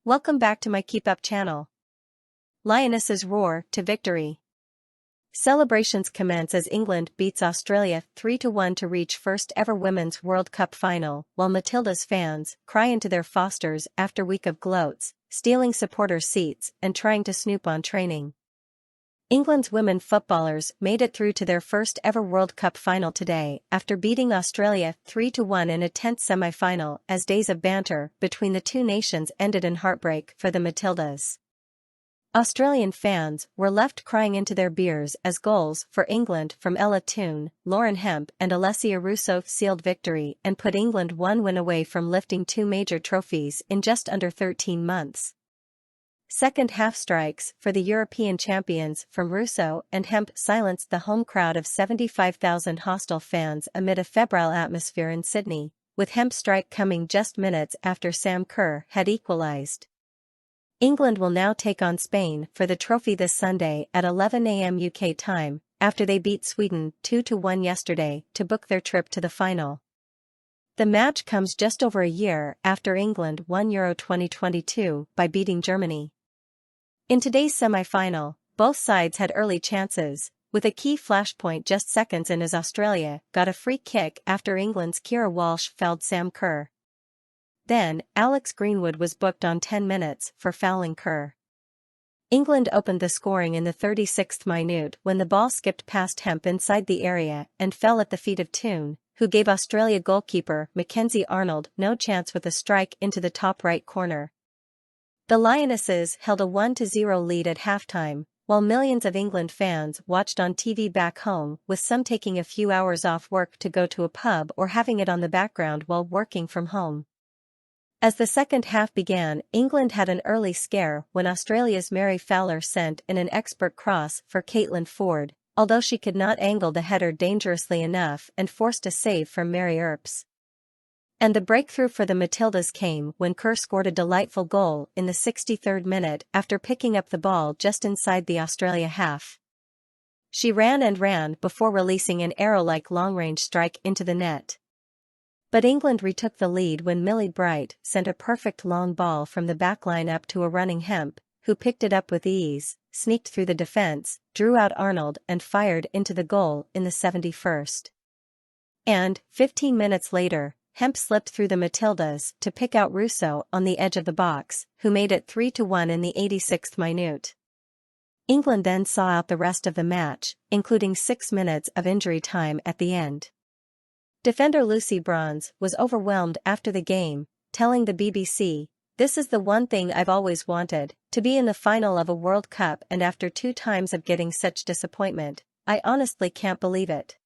Welcome back to my KEEPUP channel. Lionesses roar to victory. Celebrations commence as England beats Australia 3-1 to reach first ever Women's World Cup final, while Matildas fans cry into their fosters after week of gloats, stealing supporters' seats and trying to snoop on training. England's women footballers made it through to their first ever World Cup final today after beating Australia 3-1 in a tense semi-final as days of banter between the two nations ended in heartbreak for the Matildas. Australian fans were left crying into their beers as goals for England from Ella Toone, Lauren Hemp and Alessia Russo sealed victory and put England one win away from lifting two major trophies in just under 13 months. Second half strikes for the European champions from Russo and Hemp silenced the home crowd of 75,000 hostile fans amid a febrile atmosphere in Sydney, with Hemp's strike coming just minutes after Sam Kerr had equalised. England will now take on Spain for the trophy this Sunday at 11 a.m. UK time, after they beat Sweden 2-1 yesterday to book their trip to the final. The match comes just over a year after England won Euro 2022 by beating Germany. In today's semi-final, both sides had early chances, with a key flashpoint just seconds in as Australia got a free kick after England's Kira Walsh fouled Sam Kerr. Then, Alex Greenwood was booked on 10 minutes for fouling Kerr. England opened the scoring in the 36th minute when the ball skipped past Hemp inside the area and fell at the feet of Toone, who gave Australia goalkeeper Mackenzie Arnold no chance with a strike into the top right corner. The Lionesses held a 1-0 lead at halftime, while millions of England fans watched on TV back home, with some taking a few hours off work to go to a pub or having it on the background while working from home. As the second half began, England had an early scare when Australia's Mary Fowler sent in an expert cross for Caitlin Foord, although she could not angle the header dangerously enough and forced a save from Mary Earps. And the breakthrough for the Matildas came when Kerr scored a delightful goal in the 63rd minute after picking up the ball just inside the Australia half. She ran and ran before releasing an arrow-like long-range strike into the net. But England retook the lead when Millie Bright sent a perfect long ball from the backline up to a running Hemp, who picked it up with ease, sneaked through the defense, drew out Arnold and fired into the goal in the 71st. And, 15 minutes later, Hemp slipped through the Matildas to pick out Russo on the edge of the box, who made it 3-1 in the 86th minute. England then saw out the rest of the match, including 6 minutes of injury time at the end. Defender Lucy Bronze was overwhelmed after the game, telling the BBC, "This is the one thing I've always wanted, to be in the final of a World Cup, and after 2 times of getting such disappointment, I honestly can't believe it."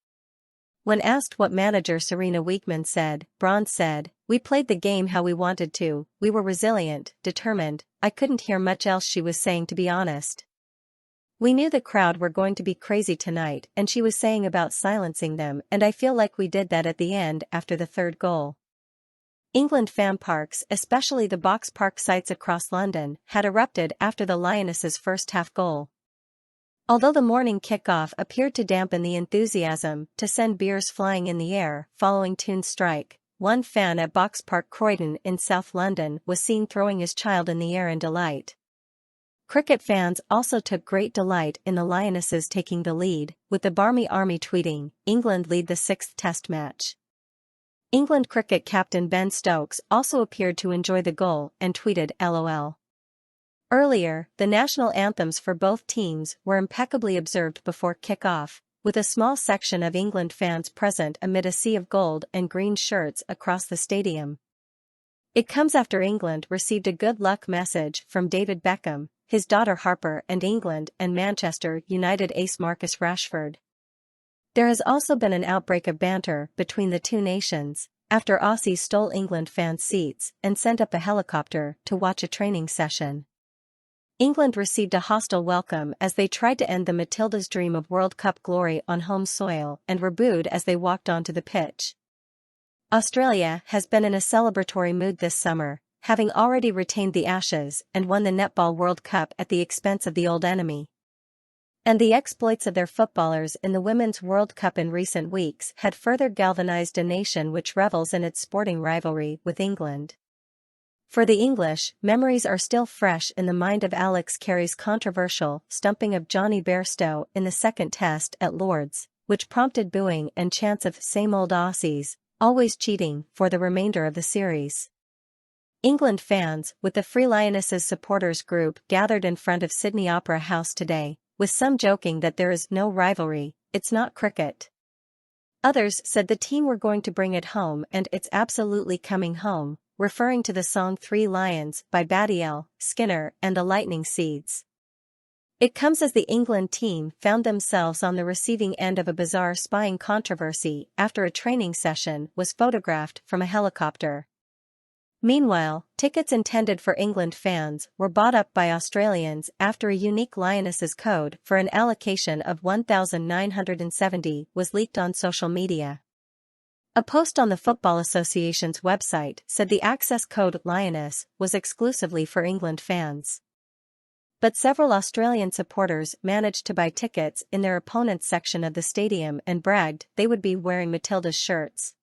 When asked what manager Serena Wiegman said, Bronze said, "We played the game how we wanted to, we were resilient, determined, I couldn't hear much else she was saying to be honest. We knew the crowd were going to be crazy tonight and she was saying about silencing them, and I feel like we did that at the end after the third goal." England fan parks, especially the Box Park sites across London, had erupted after the Lionesses' first half goal. Although the morning kickoff appeared to dampen the enthusiasm to send beers flying in the air following Toone's strike, one fan at Box Park Croydon in South London was seen throwing his child in the air in delight. Cricket fans also took great delight in the Lionesses taking the lead, with the Barmy Army tweeting, "England lead the 6th Test match." England cricket captain Ben Stokes also appeared to enjoy the goal and tweeted LOL. Earlier, the national anthems for both teams were impeccably observed before kick-off, with a small section of England fans present amid a sea of gold and green shirts across the stadium. It comes after England received a good luck message from David Beckham, his daughter Harper and England and Manchester United ace Marcus Rashford. There has also been an outbreak of banter between the two nations, after Aussies stole England fans' seats and sent up a helicopter to watch a training session. England received a hostile welcome as they tried to end the Matildas' dream of World Cup glory on home soil and were booed as they walked onto the pitch. Australia has been in a celebratory mood this summer, having already retained the Ashes and won the Netball World Cup at the expense of the old enemy. And the exploits of their footballers in the Women's World Cup in recent weeks had further galvanized a nation which revels in its sporting rivalry with England. For the English, memories are still fresh in the mind of Alex Carey's controversial stumping of Johnny Bairstow in the second test at Lord's, which prompted booing and chants of "same old Aussies, always cheating" for the remainder of the series. England fans, with the Free Lionesses supporters group, gathered in front of Sydney Opera House today, with some joking that there is no rivalry, it's not cricket. Others said the team were going to bring it home and it's absolutely coming home, referring to the song Three Lions by Badiel, Skinner and the Lightning Seeds. It comes as the England team found themselves on the receiving end of a bizarre spying controversy after a training session was photographed from a helicopter. Meanwhile, tickets intended for England fans were bought up by Australians after a unique Lionesses code for an allocation of 1,970 was leaked on social media. A post on the Football Association's website said the access code Lioness was exclusively for England fans. But several Australian supporters managed to buy tickets in their opponent's section of the stadium and bragged they would be wearing Matildas shirts.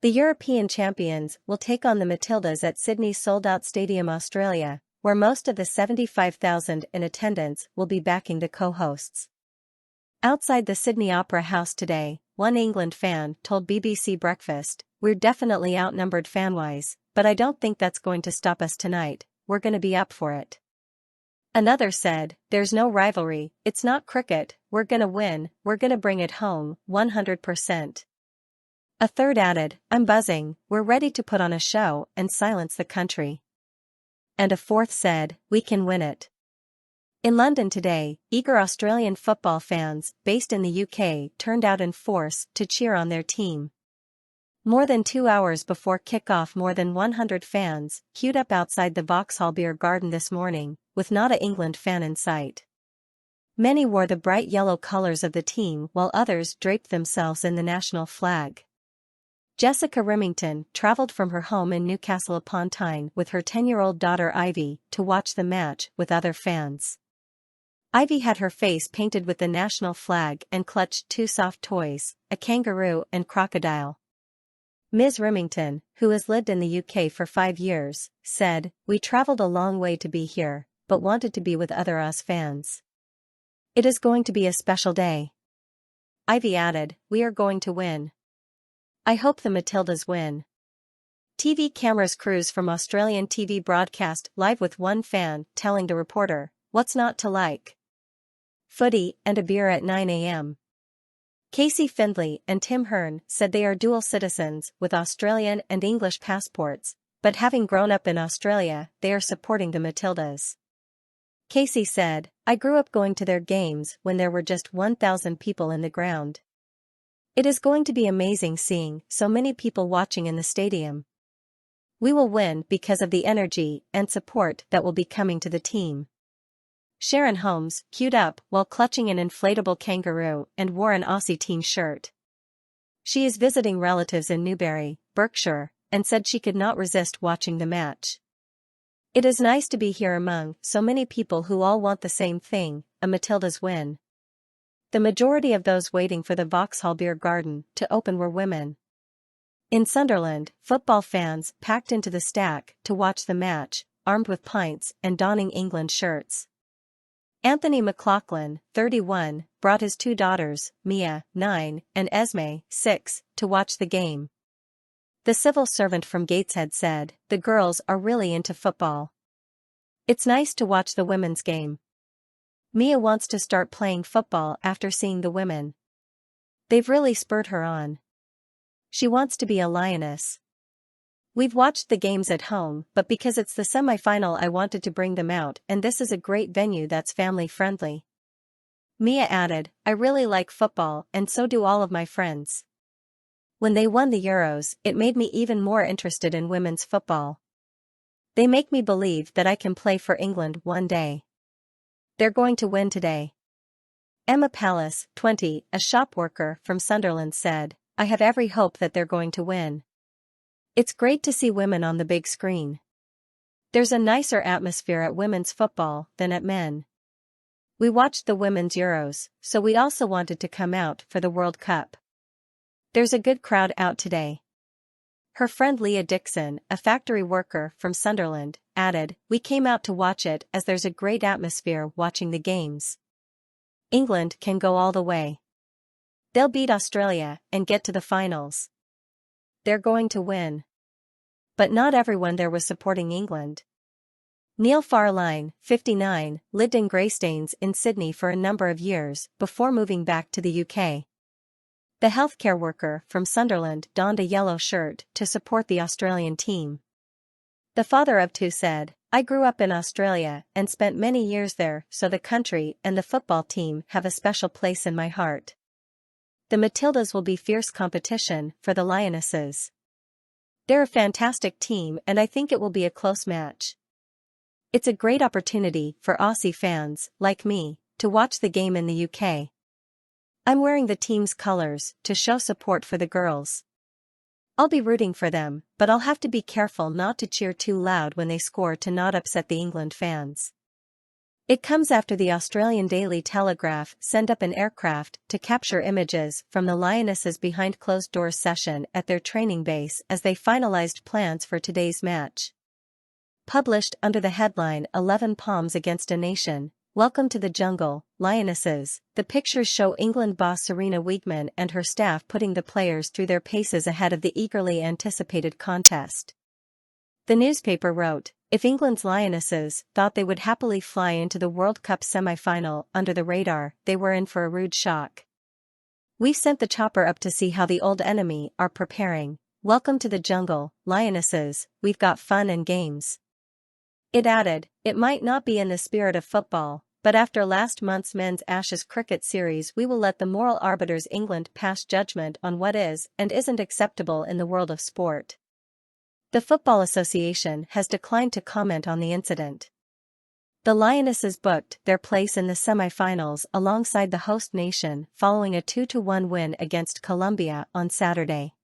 The European champions will take on the Matildas at Sydney's sold-out Stadium Australia, where most of the 75,000 in attendance will be backing the co-hosts. Outside the Sydney Opera House today, one England fan told BBC Breakfast, "We're definitely outnumbered fan-wise, but I don't think that's going to stop us tonight, we're going to be up for it." Another said, "There's no rivalry, it's not cricket, we're going to win, we're going to bring it home, 100%. A third added, "I'm buzzing, we're ready to put on a show and silence the country." And a fourth said, "We can win it." In London today, eager Australian football fans based in the UK turned out in force to cheer on their team. More than 2 hours before kick-off, more than 100 fans queued up outside the Vauxhall Beer Garden this morning, with not a England fan in sight. Many wore the bright yellow colours of the team while others draped themselves in the national flag. Jessica Remington travelled from her home in Newcastle upon Tyne with her 10-year-old daughter Ivy to watch the match with other fans. Ivy had her face painted with the national flag and clutched two soft toys, a kangaroo and crocodile. Ms. Remington, who has lived in the UK for 5 years, said, "We travelled a long way to be here, but wanted to be with other Us fans. It is going to be a special day." Ivy added, "We are going to win. I hope the Matildas win." TV cameras cruise from Australian TV broadcast live with one fan telling the reporter, "What's not to like? Footy and a beer at 9 a.m. Casey Findlay and Tim Hearn said they are dual citizens with Australian and English passports, but having grown up in Australia, they are supporting the Matildas. Casey said, "I grew up going to their games when there were just 1,000 people in the ground. It is going to be amazing seeing so many people watching in the stadium. We will win because of the energy and support that will be coming to the team." Sharon Holmes queued up while clutching an inflatable kangaroo and wore an Aussie team shirt. She is visiting relatives in Newbury, Berkshire, and said she could not resist watching the match. "It is nice to be here among so many people who all want the same thing, a Matildas win." The majority of those waiting for the Vauxhall Beer Garden to open were women. In Sunderland, football fans packed into the stack to watch the match, armed with pints and donning England shirts. Anthony McLaughlin, 31, brought his 2 daughters, Mia, 9, and Esme, 6, to watch the game. The civil servant from Gateshead said, "The girls are really into football. It's nice to watch the women's game. Mia wants to start playing football after seeing the women. They've really spurred her on. She wants to be a Lioness. We've watched the games at home, but because it's the semi-final I wanted to bring them out, and this is a great venue that's family-friendly." Mia added, "I really like football and so do all of my friends. When they won the Euros, it made me even more interested in women's football. They make me believe that I can play for England one day. They're going to win today." Emma Pallas, 20, a shop worker from Sunderland said, "I have every hope that they're going to win. It's great to see women on the big screen. There's a nicer atmosphere at women's football than at men. We watched the women's Euros, so we also wanted to come out for the World Cup. There's a good crowd out today." Her friend Leah Dixon, a factory worker from Sunderland, added, "We came out to watch it as there's a great atmosphere watching the games. England can go all the way. They'll beat Australia and get to the finals. They're going to win." But not everyone there was supporting England. Neil Farline, 59, lived in Greystanes in Sydney for a number of years before moving back to the UK. The healthcare worker from Sunderland donned a yellow shirt to support the Australian team. The father of two said, "I grew up in Australia and spent many years there, so the country and the football team have a special place in my heart. The Matildas will be fierce competition for the Lionesses. They're a fantastic team and I think it will be a close match. It's a great opportunity for Aussie fans, like me, to watch the game in the UK. I'm wearing the team's colours to show support for the girls. I'll be rooting for them, but I'll have to be careful not to cheer too loud when they score to not upset the England fans." It comes after the Australian Daily Telegraph sent up an aircraft to capture images from the Lionesses' behind closed-doors session at their training base as they finalised plans for today's match. Published under the headline 11 Palms Against a Nation, Welcome to the Jungle, Lionesses, the pictures show England boss Serena Wiegman and her staff putting the players through their paces ahead of the eagerly anticipated contest. The newspaper wrote, "If England's Lionesses thought they would happily fly into the World Cup semi-final under the radar, they were in for a rude shock. We've sent the chopper up to see how the old enemy are preparing. Welcome to the jungle, Lionesses, we've got fun and games." It added, "It might not be in the spirit of football, but after last month's men's Ashes cricket series we will let the moral arbiters England pass judgment on what is and isn't acceptable in the world of sport." The Football Association has declined to comment on the incident. The Lionesses booked their place in the semi-finals alongside the host nation following a 2-1 win against Colombia on Saturday.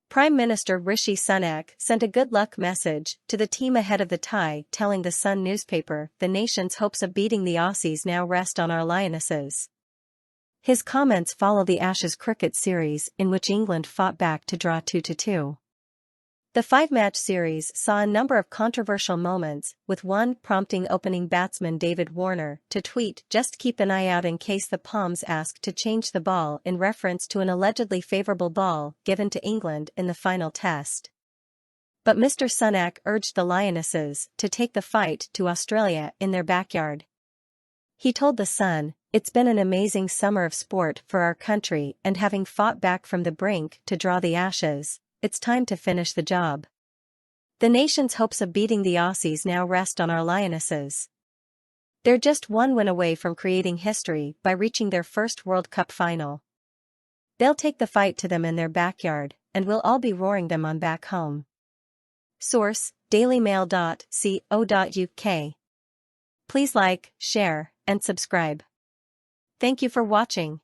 Prime Minister Rishi Sunak sent a good luck message to the team ahead of the tie, telling the Sun newspaper, "The nation's hopes of beating the Aussies now rest on our Lionesses." His comments follow the Ashes cricket series in which England fought back to draw 2-2. The five-match series saw a number of controversial moments, with one prompting opening batsman David Warner to tweet, "Just keep an eye out in case the Palms ask to change the ball," in reference to an allegedly favourable ball given to England in the final test. But Mr. Sunak urged the Lionesses to take the fight to Australia in their backyard. He told The Sun, "It's been an amazing summer of sport for our country, and having fought back from the brink to draw the Ashes, it's time to finish the job. The nation's hopes of beating the Aussies now rest on our Lionesses. They're just one win away from creating history by reaching their first World Cup final. They'll take the fight to them in their backyard, and we'll all be roaring them on back home." Source: dailymail.co.uk. Please like, share, and subscribe. Thank you for watching.